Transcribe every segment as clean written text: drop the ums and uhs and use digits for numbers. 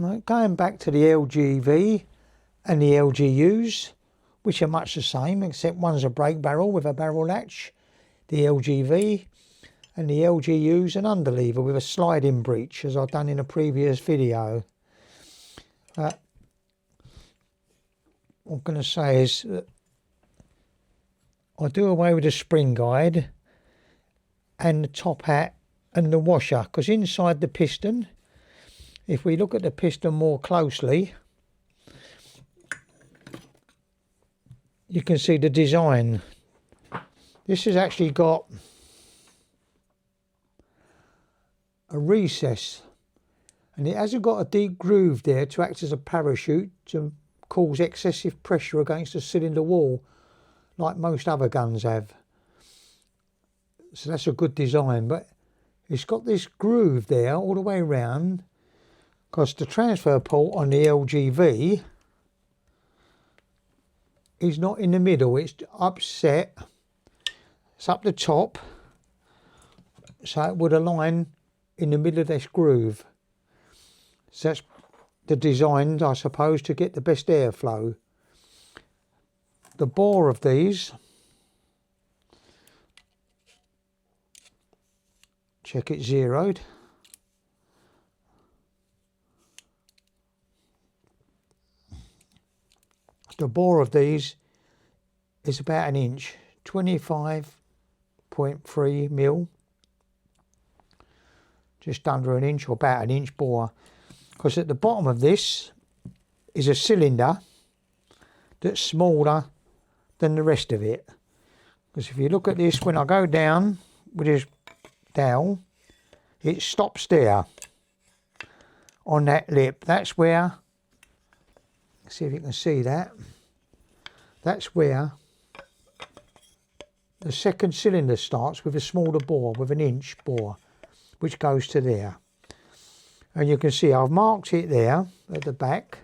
Right, going back to the LGV and the LGUs, which are much the same, except one's a brake barrel with a barrel latch, the LGV, and the LGU's an underlever with a sliding breech, as I've done in a previous video. What I'm going to say is that I do away with the spring guide and the top hat and the washer, because inside the piston, if we look at the piston more closely, you can see the design. This has actually got a recess, and it hasn't got a deep groove there to act as a parachute to cause excessive pressure against the cylinder wall like most other guns have. So that's a good design, but it's got this groove there all the way around, because the transfer port on the LGV is not in the middle, it's upset, it's up the top, so it would align in the middle of this groove. So that's the design, I suppose, to get the best airflow. The bore of these, check it zeroed. The bore of these is about an inch, 25.3 mil, just under an inch or about an inch bore. Because at the bottom of this is a cylinder that's smaller than the rest of it. Because if you look at this, when I go down with this dowel, it stops there on that lip. That's where, see if you can see that, that's where the second cylinder starts, with a smaller bore, with an inch bore, which goes to there. And you can see I've marked it there at the back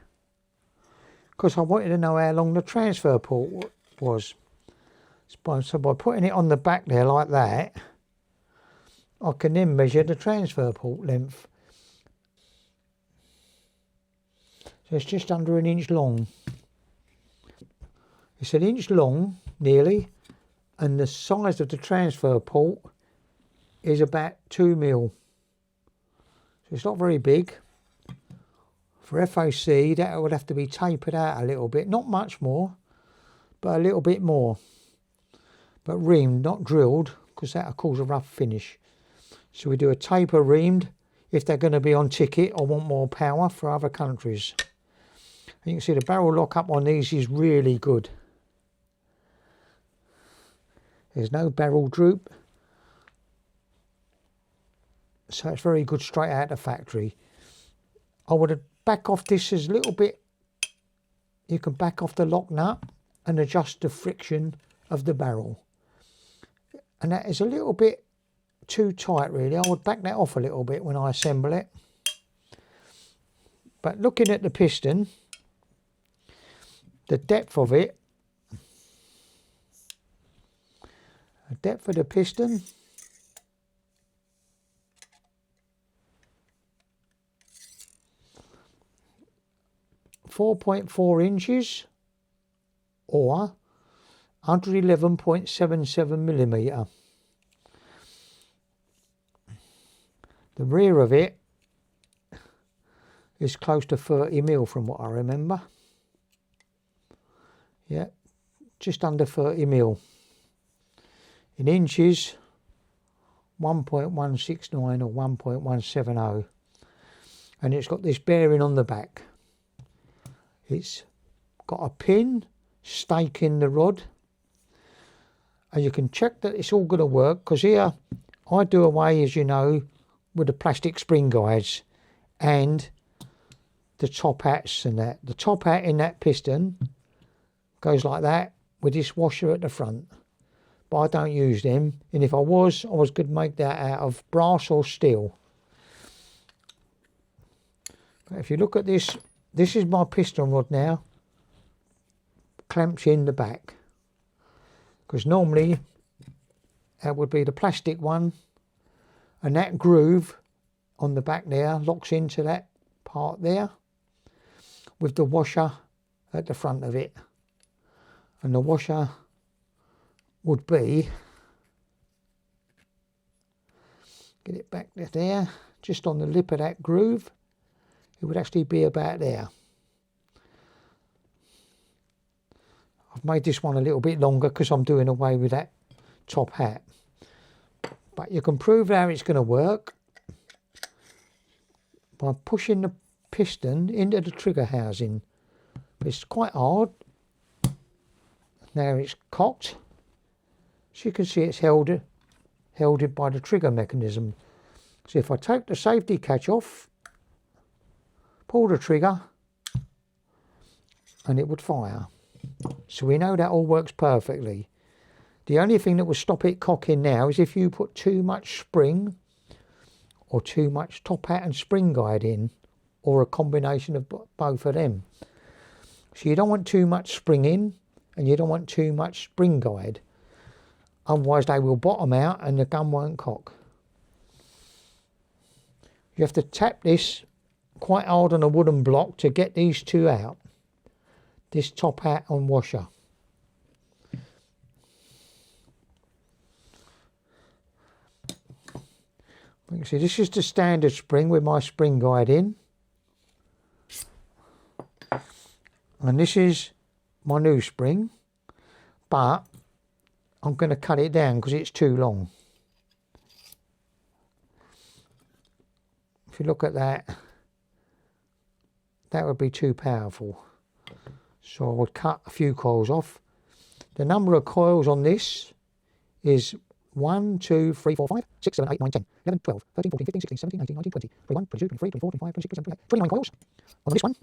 because I wanted to know how long the transfer port was. So by putting it on the back there like that, I can then measure the transfer port length. So it's just under an inch long. It's an inch long, nearly, and the size of the transfer port is about 2 mil. So it's not very big. For FOC, that would have to be tapered out a little bit. Not much more, but a little bit more. But reamed, not drilled, because that will cause a rough finish. So we do a taper reamed if they're going to be on ticket or want more power for other countries. And you can see the barrel lock-up on these is really good. There's no barrel droop. So it's very good straight out of the factory. I would back off this as a little bit. You can back off the lock nut and adjust the friction of the barrel. And that is a little bit too tight really. I would back that off a little bit when I assemble it. But looking at the piston, the depth of it, the depth of the piston, 4.4 inches or 111.77 millimetre. The rear of it is close to 30 mil from what I remember. Yeah, just under 30 mil. In inches, 1.169 or 1.170. And it's got this bearing on the back. It's got a pin staking the rod, and you can check that it's all going to work, because here I do away, as you know, with the plastic spring guides and the top hats and that. The top hat in that piston goes like that with this washer at the front, but I don't use them, and if I was going to make that out of brass or steel. But if you look at this, this is my piston rod now, clamps in the back, because normally that would be the plastic one, and that groove on the back there locks into that part there, with the washer at the front of it. And the washer would be, get it back there, just on the lip of that groove. It would actually be about there. I've made this one a little bit longer because I'm doing away with that top hat. But you can prove how it's going to work by pushing the piston into the trigger housing. It's quite hard. Now it's cocked. As you can see, it's held it by the trigger mechanism. So if I take the safety catch off, pull the trigger, and it would fire. So we know that all works perfectly. The only thing that will stop it cocking now is if you put too much spring or too much top hat and spring guide in, or a combination of both of them. So you don't want too much spring in and you don't want too much spring guide. Otherwise they will bottom out and the gun won't cock. You have to tap this quite hard on a wooden block to get these two out. This top hat and washer. You can see this is the standard spring with my spring guide in. And this is my new spring. But I'm going to cut it down because it's too long. If you look at that, that would be too powerful. So I would cut a few coils off. The number of coils on this is 1, 2, 3, 4, 5, 6, 7, 8, 9, 10, 11, 12, 13, 14, 15, 16, 17, 18, 19, 20, 21, 22, 23, 24, 25, 26, 27, 28, 29 coils. On this one,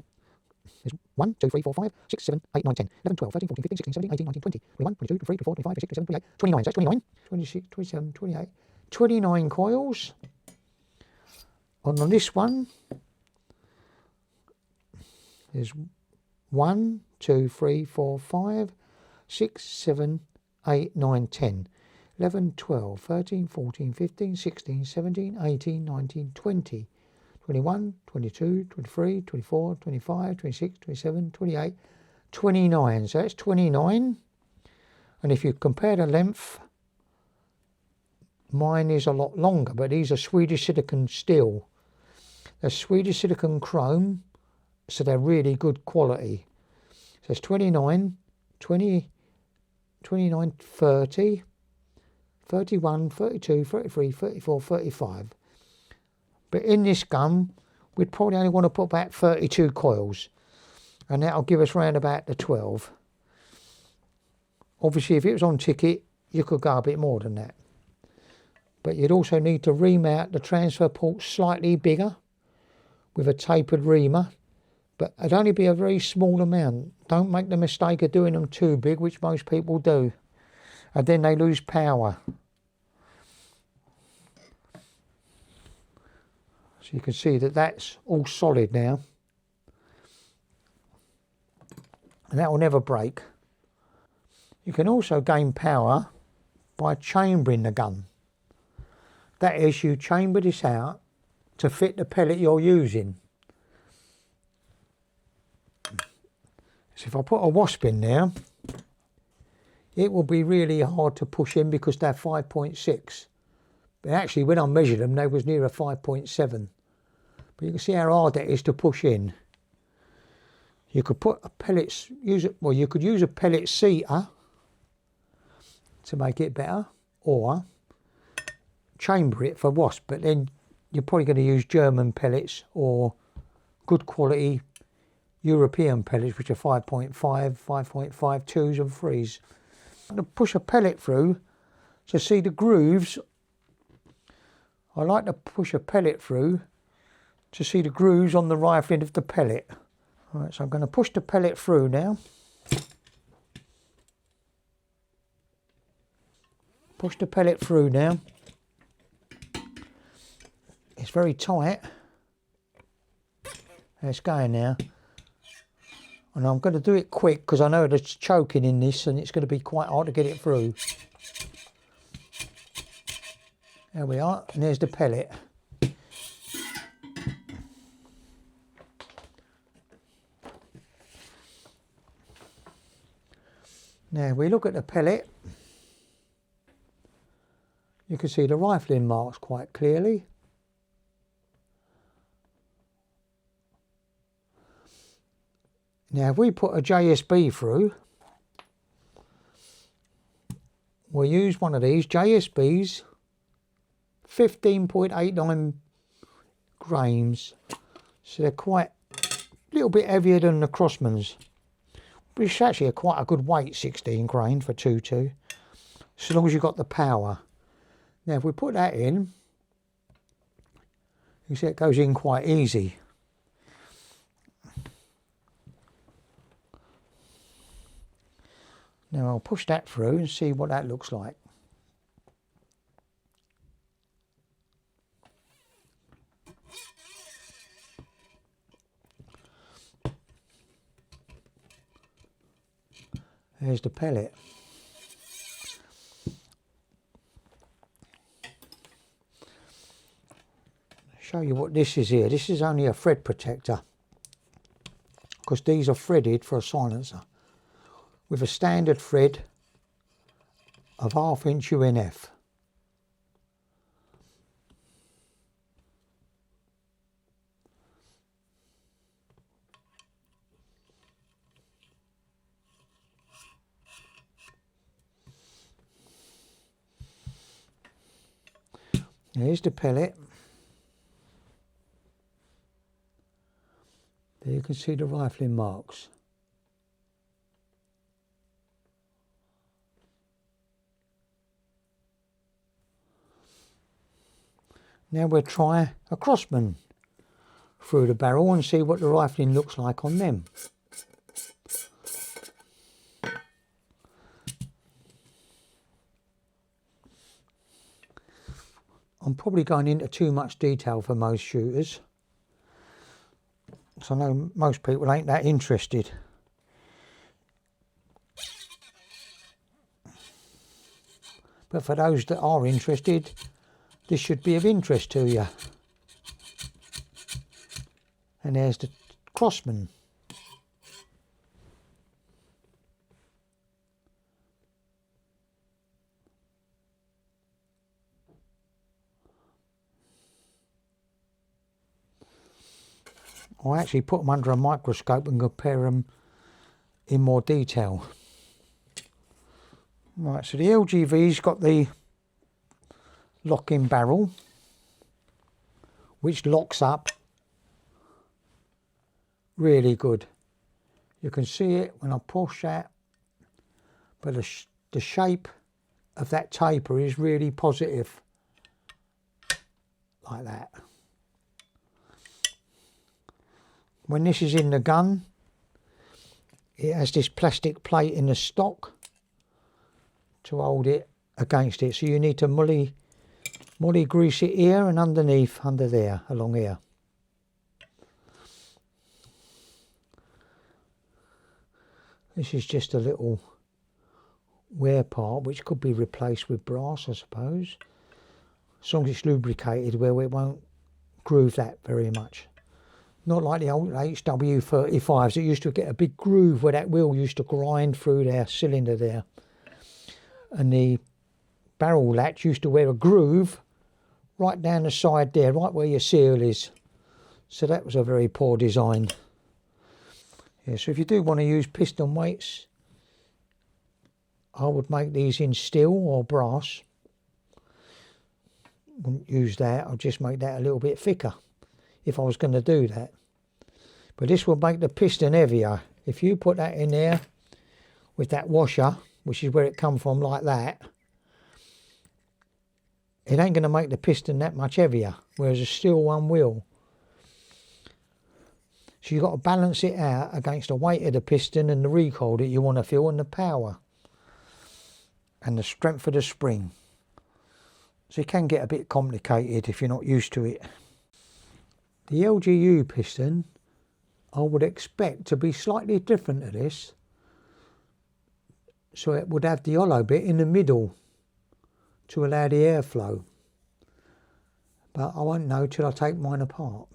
there's 1, 2, 3, 4, 5, 6, 7, 8, 9, 10, 11, 12, 13, 14, 15, 16, 17, 18, 19, 20, 21, 22, 23, 24, 25, 26, 27, 28, 29. So that's 29, 26, 27, 28, 29 coils. And on this one, there's 1, 2, 3, 4, 5, 6, 7, 8, 9, 10, 11, 12, 13, 14, 15, 16, 17, 18, 19, 20, 21, 22, 23, 24, 25, 26, 27, 28, 29. So that's 29. And if you compare the length, mine is a lot longer, but these are Swedish silicon steel. They're Swedish silicon chrome, so they're really good quality. So it's 29, 20, 29, 30, 31, 32, 33, 34, 35. But in this gun, we'd probably only want to put about 32 coils. And that'll give us round about the 12. Obviously, if it was on ticket, you could go a bit more than that. But you'd also need to remount the transfer port slightly bigger with a tapered reamer. But it'd only be a very small amount. Don't make the mistake of doing them too big, which most people do. And then they lose power. So you can see that that's all solid now. And that will never break. You can also gain power by chambering the gun. That is, you chamber this out to fit the pellet you're using. So if I put a wasp in there, it will be really hard to push in because they're 5.6. But actually, when I measured them, they was near a 5.7. But you can see how hard that is to push in. You could put a pellet, you could use a pellet seater to make it better, or chamber it for wasp. But then you're probably going to use German pellets or good quality European pellets, which are 5.5, 5.5, 2s and 3s. I'm going to push a pellet through to see the grooves. I like to push a pellet through to see the grooves on the rifling of the pellet. Right, so I'm going to push the pellet through now. Push the pellet through now. It's very tight. It's going now. And I'm going to do it quick because I know there's choking in this and it's going to be quite hard to get it through. There we are, and there's the pellet. Now we look at the pellet, you can see the rifling marks quite clearly. Now if we put a JSB through, we'll use one of these JSBs, 15.89 grains, so they're quite a little bit heavier than the Crossman's, but it's actually quite a good weight, 16 grain for 2.2, so long as you've got the power. Now if we put that in, you see it goes in quite easy. Now I'll push that through and see what that looks like. There's the pellet. Show you what this is here. This is only a thread protector, because these are threaded for a silencer with a standard thread of 1/2 inch UNF. Here's the pellet. There you can see the rifling marks. Now we'll try a Crossman through the barrel and see what the rifling looks like on them. I'm probably going into too much detail for most shooters, so I know most people ain't that interested. But for those that are interested, this should be of interest to you. And there's the Crossman. I actually put them under a microscope and compare them in more detail. Right, so the LGV's got the lock-in barrel, which locks up really good. You can see it when I push that, but the shape of that taper is really positive, like that. When this is in the gun, it has this plastic plate in the stock to hold it against it, so you need to mully grease it here and underneath, under there, along here. This is just a little wear part which could be replaced with brass, I suppose, as long as it's lubricated where it won't groove that very much. Not like the old HW35s that used to get a big groove where that wheel used to grind through their cylinder there. And the barrel latch used to wear a groove right down the side there, right where your seal is. So that was a very poor design. Yeah, so if you do want to use piston weights, I would make these in steel or brass. Wouldn't use that, I'd just make that a little bit thicker if I was going to do that. But this will make the piston heavier. If you put that in there with that washer, which is where it come from, like that, it ain't going to make the piston that much heavier, whereas a steel one will. So you've got to balance it out against the weight of the piston and the recoil that you want to feel, and the power and the strength of the spring. So it can get a bit complicated if you're not used to it. The LGU piston, I would expect to be slightly different to this. So it would have the hollow bit in the middle to allow the airflow. But I won't know till I take mine apart.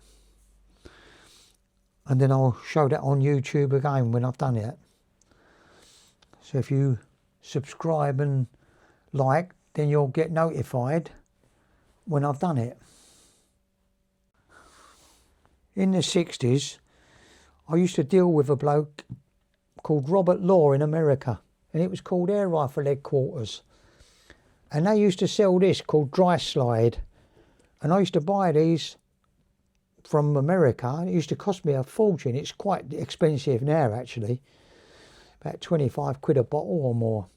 And then I'll show that on YouTube again when I've done it. So if you subscribe and like, then you'll get notified when I've done it. In the 60s, I used to deal with a bloke called Robert Law in America, and it was called Air Rifle Headquarters. And they used to sell this called Dry Slide. And I used to buy these from America. It used to cost me a fortune. It's quite expensive now, actually. About 25 quid a bottle or more.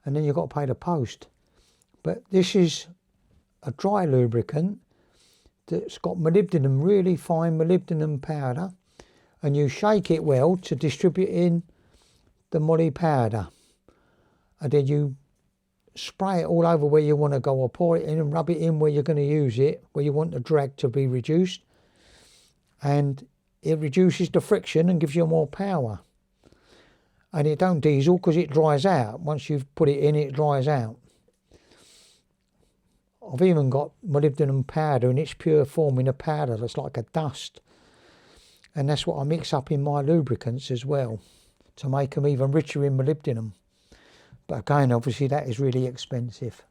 And then you've got to pay the post. But this is a dry lubricant that's got molybdenum, really fine molybdenum powder. And you shake it well to distribute in the molly powder. And then you spray it all over where you want to go, or pour it in and rub it in where you're going to use it, where you want the drag to be reduced. And it reduces the friction and gives you more power. And it don't diesel because it dries out. Once you've put it in, it dries out. I've even got molybdenum powder in its pure form in a powder that's like a dust. And that's what I mix up in my lubricants as well, to make them even richer in molybdenum. But again, obviously that is really expensive.